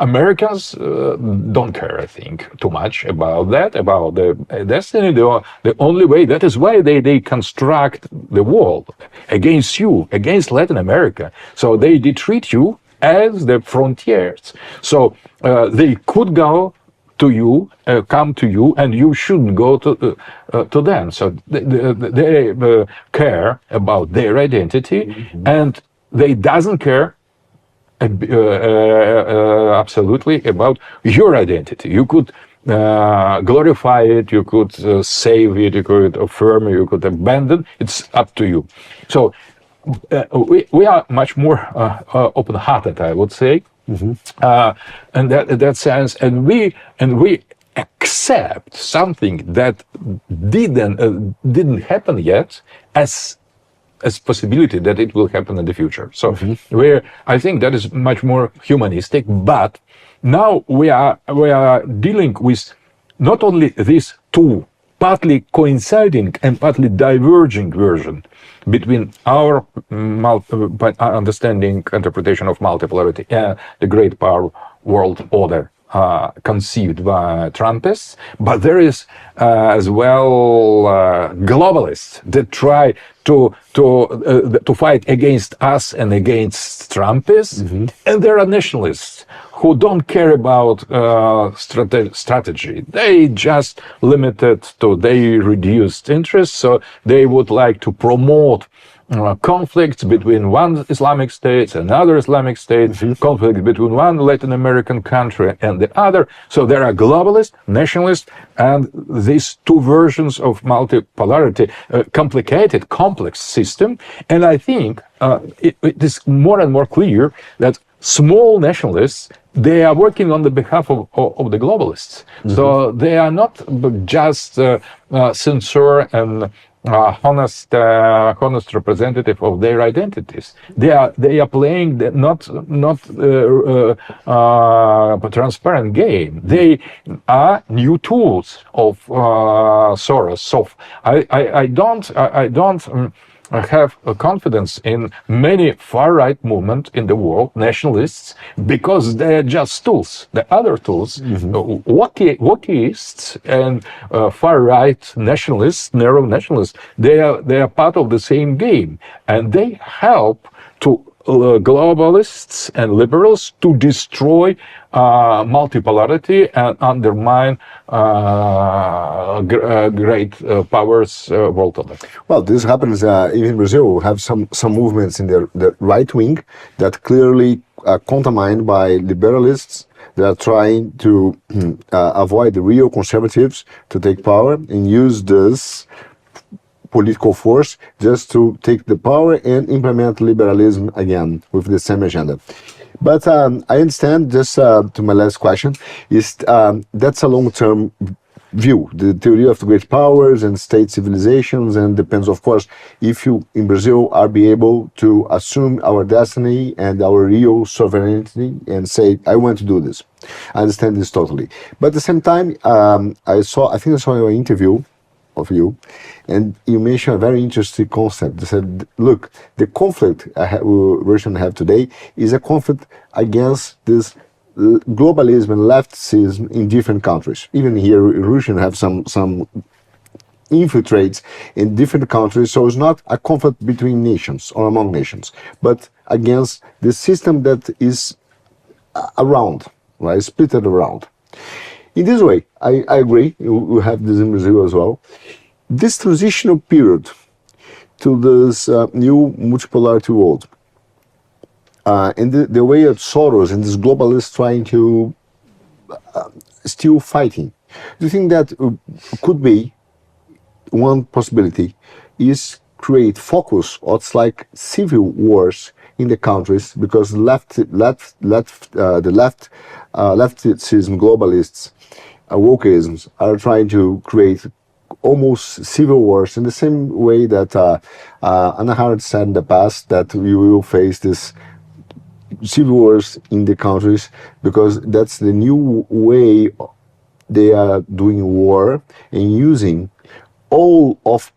Americans don't care, I think, too much about that, about the destiny. The only way, that is why they construct the wall against you, against Latin America. So they treat you as the frontiers. So they could go to you, come to you, and you shouldn't go to them. So they care about their identity, and they doesn't care absolutely about your identity. You could glorify it, you could save it, you could affirm it, you could abandon. It's up to you. So we are much more open-hearted, I would say. In that sense, and we accept something that didn't happen yet as possibility that it will happen in the future. So I think that is much more humanistic. But now we are dealing with not only these two partly coinciding and partly diverging version between our understanding, interpretation of multipolarity and the great power world order conceived by Trumpists, but there is as well globalists that try to fight against us and against Trumpists, and there are nationalists who don't care about strategy. They just limited to their reduced interests, so they would like to promote conflicts between one Islamic state and another Islamic state, conflict between one Latin American country and the other. So there are globalists, nationalists, and these two versions of multipolarity, complicated, complex system. And I think it is more and more clear that small nationalists, they are working on the behalf of the globalists. So they are not just sincere and honest representative of their identities. They are playing the not transparent game. They are new tools of Soros. So I don't have a confidence in many far-right movement in the world, nationalists, because they are just tools. The other tools, wokyists and far-right nationalists, narrow nationalists, they are part of the same game, and they help to globalists and liberals to destroy multipolarity and undermine great powers world over. Well, this happens even in Brazil. We have some movements in the right wing that clearly contaminated by liberalists. They are trying to avoid the real conservatives to take power and use this political force just to take the power and implement liberalism again with the same agenda. But I understand, just to my last question, is that's a long-term view, the theory of the great powers and state civilizations, and depends, of course, if you in Brazil are be able to assume our destiny and our real sovereignty and say, I want to do this. I understand this totally. But at the same time, I think I saw your interview of you, and you mentioned a very interesting concept. You said, look, the conflict Russians have today is a conflict against this globalism and leftism in different countries. Even here, Russians have some infiltrates in different countries, so it's not a conflict between nations or among nations, but against the system that is around, right, split around. In this way, I agree, we have this in Brazil as well. This transitional period to this new multipolarity world, and the way that Soros and this globalists trying to still fighting, do you think that could be one possibility is create focus on like civil wars in the countries, because the leftism, globalists, wokeisms are trying to create almost civil wars in the same way that Anna Hart said in the past that we will face this civil wars in the countries, because that's the new way they are doing war and using all of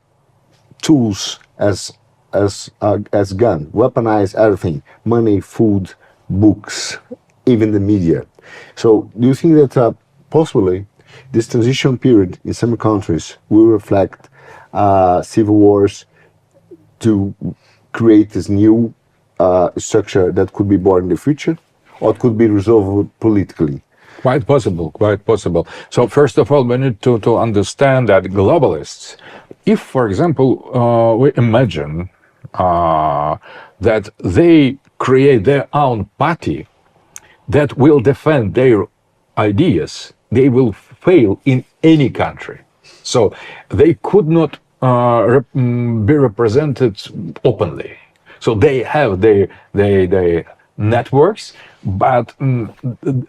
tools as gun, weaponize everything, money, food, books, even the media. So do you think that possibly this transition period in some countries will reflect civil wars to create this new structure that could be born in the future, or it could be resolved politically? Quite possible, quite possible. So first of all, we need to understand that globalists, if, for example, we imagine that they create their own party that will defend their ideas, they will fail in any country. So they could not be represented openly. So they have their networks, but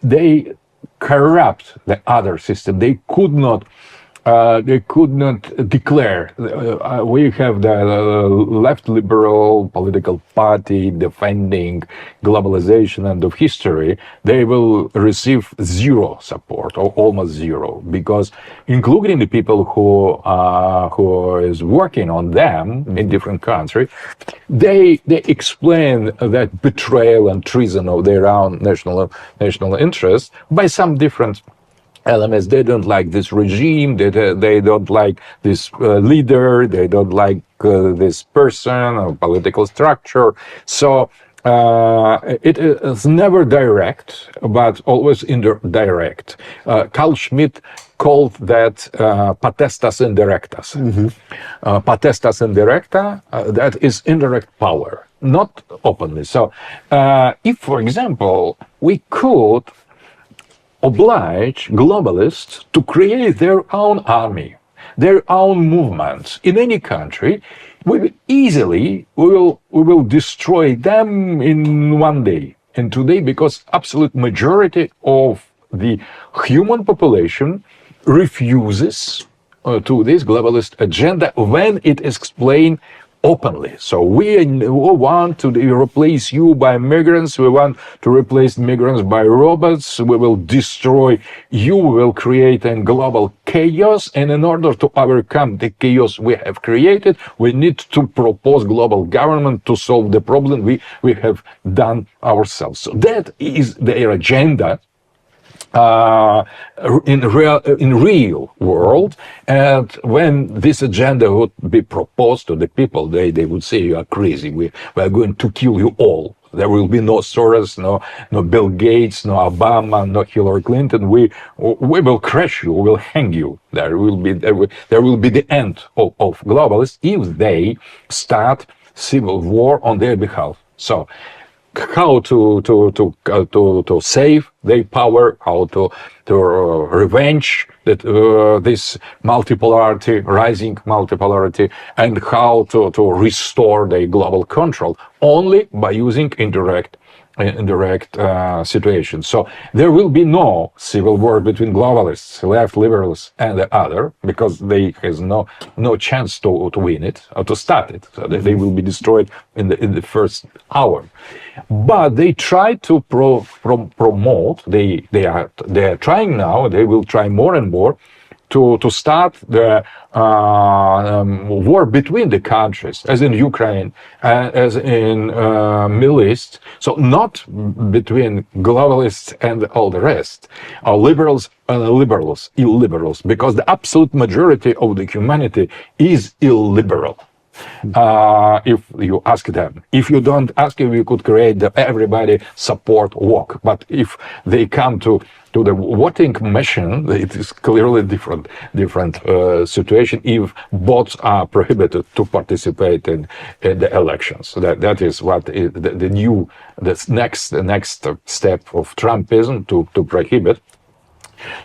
they corrupt the other system. They could not declare. We have the left liberal political party defending globalization and of history. They will receive zero support, or almost zero, because including the people who is working on them in different countries, they explain that betrayal and treason of their own national interests by some different elements. They don't like this regime, they don't like this leader, they don't like this person or political structure. So it is never direct, but always indirect. Carl Schmitt called that potestas indirectas. Potestas indirecta, that is indirect power, not openly. So if, for example, we could oblige globalists to create their own army, their own movements in any country, we will destroy them in one day. And today, because absolute majority of the human population refuses to this globalist agenda when it is explained openly. So we want to replace you by migrants, we want to replace migrants by robots, we will destroy you, we will create a global chaos, and in order to overcome the chaos we have created, we need to propose global government to solve the problem we have done ourselves. So that is their agenda. uh, in real world, and when this agenda would be proposed to the people, they would say, you are crazy, we are going to kill you all. There will be no Soros, no Bill Gates, no Obama, no Hillary Clinton. We will crush you, we will hang you. There will be the end of globalists if they start civil war on their behalf. So how to save their power, how to revenge that this multipolarity, rising multipolarity, and how to restore the global control only by using indirect situation. So there will be no civil war between globalists, left liberals, and the other, because they has no chance to win it or to start it. So they will be destroyed in the first hour. But they try to promote. They are trying now. They will try more and more to start the war between the countries, as in Ukraine, as in Middle East. So not between globalists and all the rest, liberals and illiberals, because the absolute majority of the humanity is illiberal. If you ask them. If you don't ask them, you could create the everybody support walk. But if they come to the voting machine, it is clearly different situation if both are prohibited to participate in the elections. That is what the next step of Trumpism to prohibit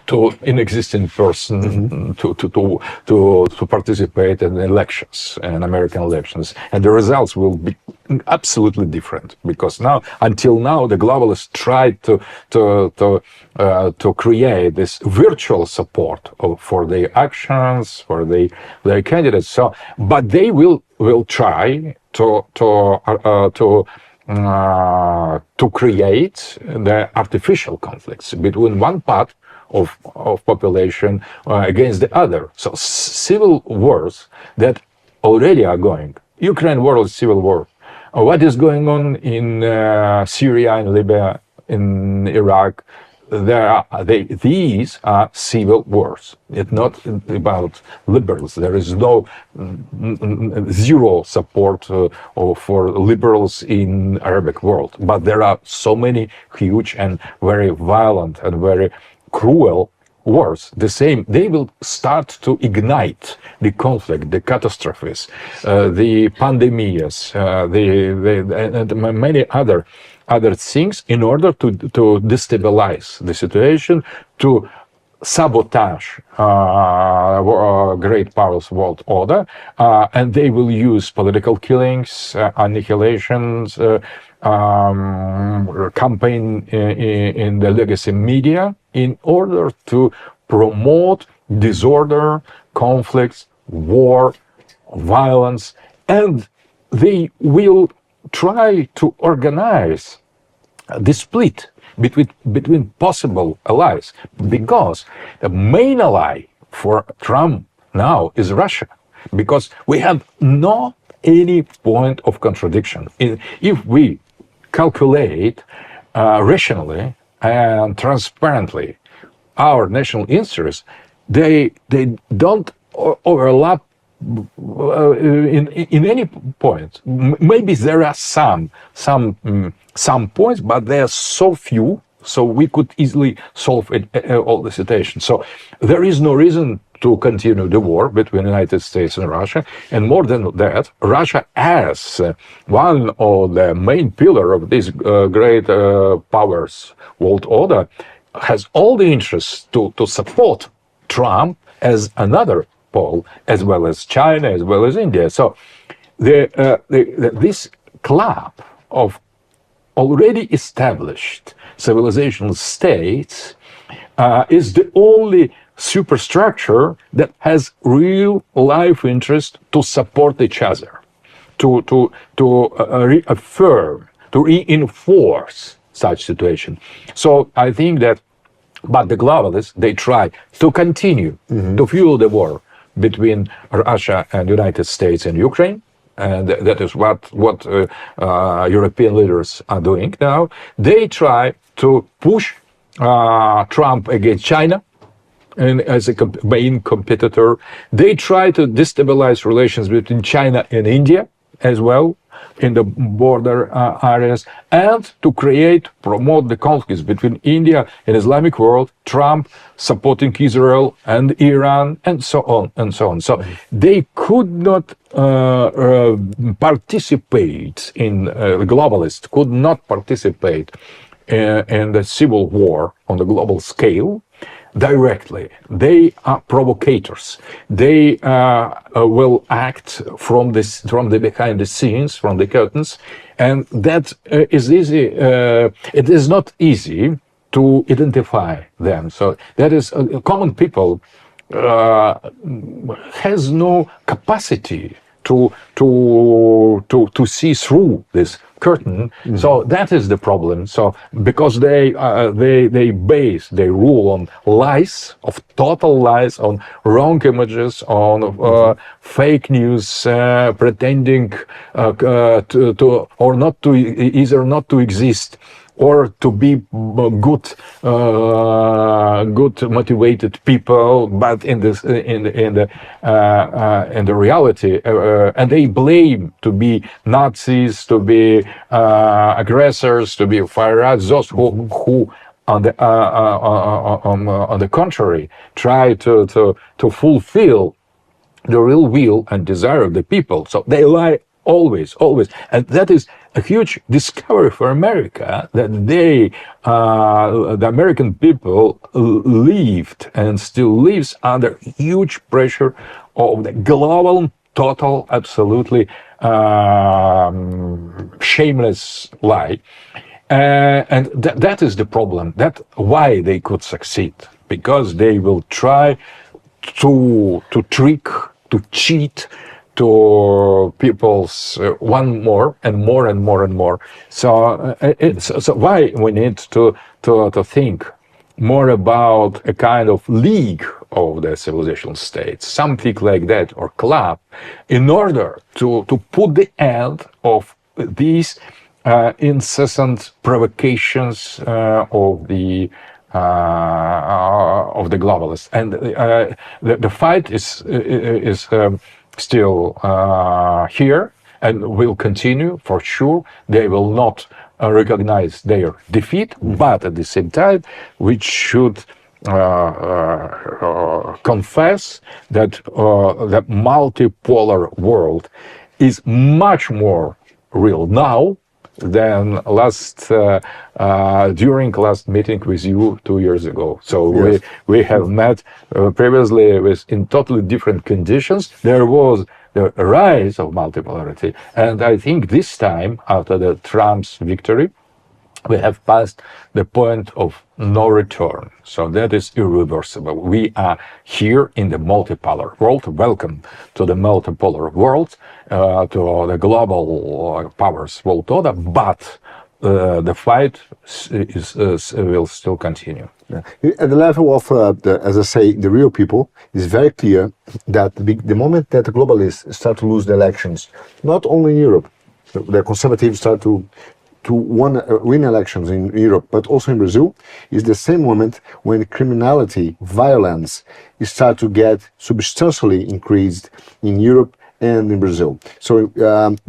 to an existing person to participate in elections, in American elections, and the results will be absolutely different, because until now the globalists tried to create this virtual support for their actions, for their candidates. So, but they will try to create the artificial conflicts between one part of population against the other. So civil wars that already are going. Ukraine war is civil war. What is going on in Syria, in Libya, in Iraq? These are civil wars. It's not about liberals. There is no zero support for liberals in Arabic world. But there are so many huge and very violent and very cruel wars. They will start to ignite the conflict, the catastrophes, the pandemias, and many other things, in order to destabilize the situation, to sabotage great powers' world order, and they will use political killings, annihilations, campaign in the legacy media in order to promote disorder, conflicts, war, violence, and they will try to organize the split between possible allies, because the main ally for Trump now is Russia, because we have no any point of contradiction. If we calculate rationally and transparently our national interests, they don't overlap in any point. Maybe there are some points, but they are so few, so we could easily solve all the situation. So there is no reason to continue the war between the United States and Russia. And more than that, Russia, as one of the main pillar of this great powers world order, has all the interests to support Trump as another pole, as well as China, as well as India. So this club of already established civilizational states is the only superstructure that has real life interest to support each other, to reaffirm, to reinforce such situation. So I think that, but the globalists, they try to continue to fuel the war between Russia and United States and Ukraine. And that is what European leaders are doing now. They try to push Trump against China and as a main competitor. They try to destabilize relations between China and India as well in the border areas, and to promote the conflicts between India and Islamic world, Trump supporting Israel and Iran, and so on and so on. So they could not participate in, the globalists could not participate in the civil war on the global scale directly. They are provocators. They will act from the behind the scenes, from the curtains, and that is easy. It is not easy to identify them. So that is common people has no capacity to see through this curtain. So that is the problem. So because they rule on lies, of total lies, on wrong images, on fake news, pretending to or not to, either not to exist or to be good motivated people, but in the reality, and they blame to be Nazis, to be aggressors, to be far-right, those who on the contrary try to fulfill the real will and desire of the people. So they lie always, and that is a huge discovery for America, that the American people lived and still lives under huge pressure of the global, total, absolutely shameless lie, and that is the problem. That's why they could succeed, because they will try to trick, to cheat, to people's one more and more and more and more. So so why we need to think more about a kind of league of the civilization states, something like that, or club, in order to put the end of these incessant provocations of the globalists. And the fight is still here and will continue for sure. They will not recognize their defeat, but at the same time, we should confess that the multipolar world is much more real now than during last meeting with you 2 years ago. So yes, we have met previously in totally different conditions. There was the rise of multipolarity, and I think this time, after the Trump's victory, we have passed the point of no return. So that is irreversible. We are here in the multipolar world. Welcome to the multipolar world, to the global powers world order, but the fight will still continue. Yeah. At the level of, as I say, the real people, it's very clear that the moment that the globalists start to lose the elections, not only in Europe, the conservatives start to win elections in Europe, but also in Brazil, is the same moment when criminality, violence, start to get substantially increased in Europe and in Brazil. So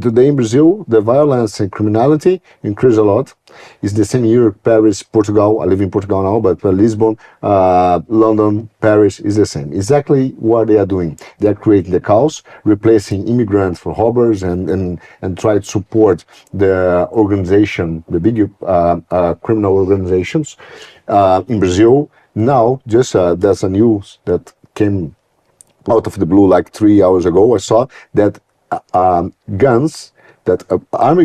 today in Brazil, the violence and criminality increase a lot. It's the same in Europe, Paris, Portugal. I live in Portugal now, but Lisbon, London, Paris is the same. Exactly what they are doing. They are creating the chaos, replacing immigrants for robbers, and try to support the organization, the big criminal organizations in Brazil. Now, just there's a news that came out of the blue like 3 hours ago. I saw that army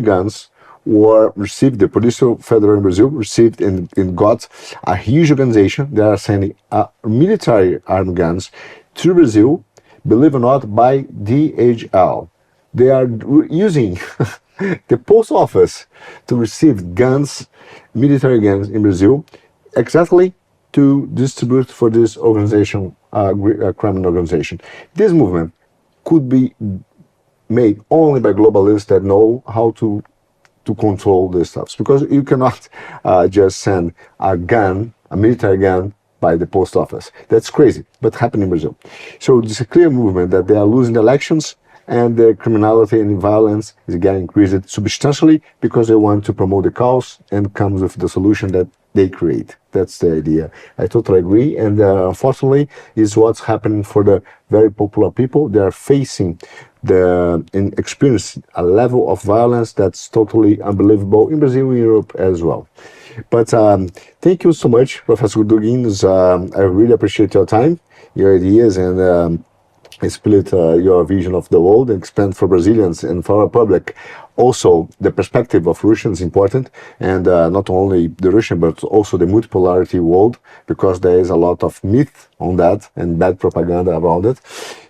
guns were received, the Polícia Federal in Brazil received and got a huge organization. They are sending military armed guns to Brazil, believe it or not, by DHL. They are using the post office to receive guns, military guns in Brazil, exactly to distribute for this organization, criminal organization. This movement could be made only by globalists that know how to control this stuff, because you cannot just send a gun a military gun by the post office. That's crazy, but happened in Brazil. So there's a clear movement that they are losing the elections and the criminality and violence is getting increased substantially because they want to promote the cause and comes with the solution that they create. That's the idea. I totally agree. And unfortunately, is what's happening for the very popular people. They are facing and experience a level of violence that's totally unbelievable in Brazil and Europe as well. But thank you so much, Professor Dugins. I really appreciate your time, your ideas, and split your vision of the world and expand for Brazilians and for our public. Also, the perspective of Russians is important, and not only the Russian, but also the multipolarity world, because there is a lot of myth on that and bad propaganda around it.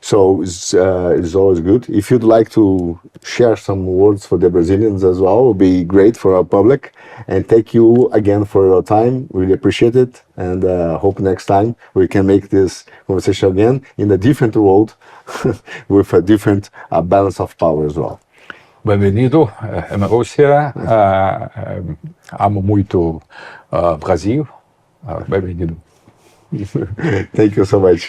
So it's always good. If you'd like to share some words for the Brazilians as well, it would be great for our public. And thank you again for your time. Really appreciate it. And hope next time we can make this conversation again in a different world with a different balance of power as well. Bem-vindo à Rússia. Amo muito Brasil. Bem-vindo. Thank you so much.